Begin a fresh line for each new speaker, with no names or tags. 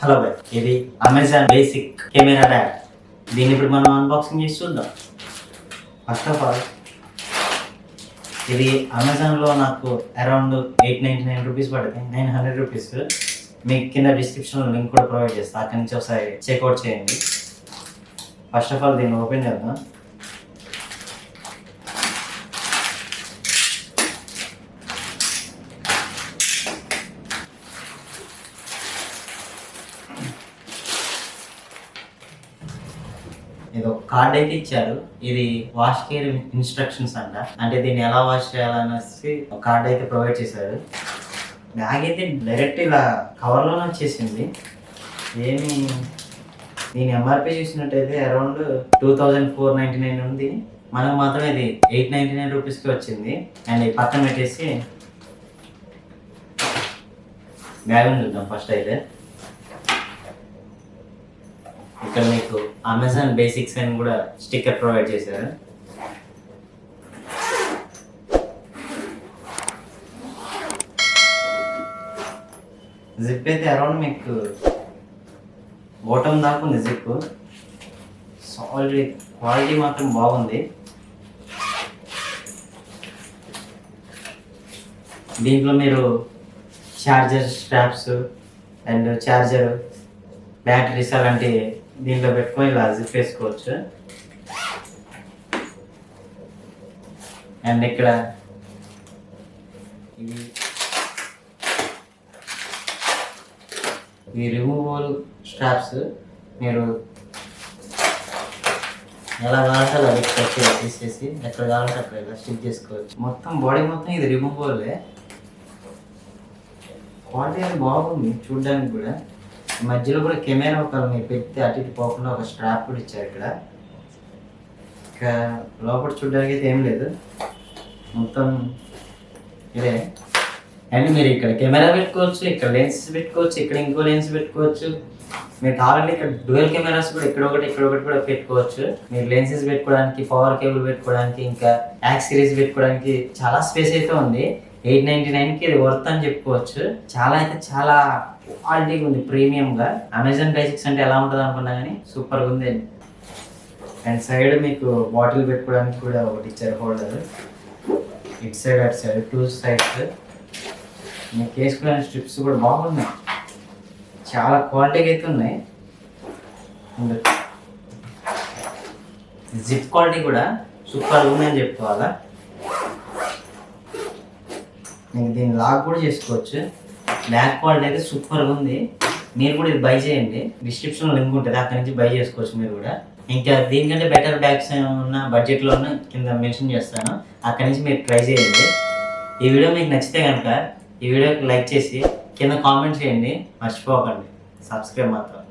Hello by, ఇది Amazon basic camera bag. దీన్ని ఇప్పుడు మనం అన్బాక్సింగ్ చేసి చూద్దాం. ఫస్ట్ ఆఫ్ ఆల్ ఇది అమెజాన్లో నాకు అరౌండ్ 899 రూపీస్ పడింది, 900 రూపీస్. మీకు కింద డిస్క్రిప్షన్లో లింక్ కూడా ప్రొవైడ్ చేస్తాను, అక్కడి నుంచి ఒకసారి చెక్అవుట్ చేయండి. ఫస్ట్ ఆఫ్ ఆల్ దీన్ని ఓపెన్ చేద్దాం. ఇది ఒక కార్డ్ అయితే ఇచ్చారు. ఇది వాష్ కేర్ ఇన్స్ట్రక్షన్స్ అంట, అంటే దీన్ని ఎలా వాష్ చేయాలనేసి ఒక కార్డ్ అయితే ప్రొవైడ్ చేశారు. బ్యాగ్ అయితే డైరెక్ట్ ఇలా కవర్లోనే వచ్చేసింది. ఏమి దీని ఎంఆర్పీ చూసినట్టయితే అరౌండ్ 2499 ఉంది. మనకు మాత్రం ఇది 899 రూపీస్కి వచ్చింది. అండ్ ఈ పక్కన పెట్టేసి బ్యాగ్ చూద్దాం. ఫస్ట్ అయితే ఇక్కడ మీకు అమెజాన్ బేసిక్స్ అని కూడా స్టిక్కర్ ప్రొవైడ్ చేశారు. జిప్ అయితే అరౌండ్ మీకు బాటమ్ దాకా ఉంది. జిప్ సాలిడ్, క్వాలిటీ మాత్రం బాగుంది. దీంట్లో మీరు charger straps and charger, batteries అలాంటి దీంట్లో పెట్టుకొని ఇలా జిప్ వేసుకోవచ్చు. అండ్ ఇక్కడ ఈ రిమూవబుల్ స్ట్రాప్స్ మీరు ఎలా కావాలంటే అలా పెట్టుకోవచ్చు. తీసేసి ఎక్కడ కావాలంటే అక్కడ ఇలా స్టిక్ చేసుకోవచ్చు. మొత్తం బాడీ మొత్తం ఇది రిమూవబులే. క్వాలిటీ అది బాగుంది చూడడానికి కూడా. మధ్యలో కూడా కెమెరా ఒక మీరు పెడితే అటు ఇటు పోకుండా ఒక స్ట్రాప్ కూడా ఇచ్చారు ఇక్కడ. ఇంకా లోపల చూడడానికి అయితే ఏం లేదు, మొత్తం ఇదే. అండ్ మీరు ఇక్కడ కెమెరా పెట్టుకోవచ్చు, ఇక్కడ లెన్స్ పెట్టుకోవచ్చు, ఇక్కడ ఇంకో లెన్స్ పెట్టుకోవచ్చు. మీరు కావాలంటే ఇక్కడ డ్యూయల్ కెమెరాస్ కూడా ఇక్కడ ఒకటి కూడా పెట్టుకోవచ్చు. మీరు లెన్సెస్ పెట్టుకోవడానికి, పవర్ కేబుల్ పెట్టుకోవడానికి, ఇంకా యాక్సెసరీస్ పెట్టుకోవడానికి చాలా స్పేస్ అయితే ఉంది. 899కి ఇది వర్త్ అని చెప్పుకోవచ్చు. చాలా అయితే చాలా క్వాలిటీగా ఉంది, ప్రీమియంగా. అమెజాన్ బేసిక్స్ అంటే ఎలా ఉంటుంది అనుకున్నా కానీ సూపర్గా ఉంది. అండ్ సైడ్ మీకు బాటిల్ పెట్టుకోవడానికి కూడా ఒకటి ఇచ్చారు, హోల్డర్. ఇటు సైడ్ అటు సైడ్ 2 సైడ్స్. మీకు వేసుకోవడానికి స్ట్రిప్స్ కూడా బాగున్నాయి, చాలా క్వాలిటీగా అయితే ఉన్నాయి. జిప్ క్వాలిటీ కూడా సూపర్గా ఉందని చెప్పుకోవాలా. మీకు దీన్ని లాక్ కూడా చేసుకోవచ్చు. బ్యాగ్ క్వాలిటీ అయితే సూపర్గా ఉంది. మీరు కూడా ఇది బై చేయండి, డిస్క్రిప్షన్లో లింక్ ఉంటుంది, అక్కడి నుంచి బై చేసుకోవచ్చు మీరు కూడా. ఇంకా దీనికంటే బెటర్ బ్యాగ్స్ ఉన్న బడ్జెట్లో ఉన్న కింద మెన్షన్ చేస్తాను, అక్కడి నుంచి మీరు ట్రై చేయండి. ఈ వీడియో మీకు నచ్చితే కనుక ఈ వీడియోకి లైక్ చేసి కింద కామెంట్ చేయండి. మర్చిపోకండి, సబ్స్క్రైబ్ మాత్రం.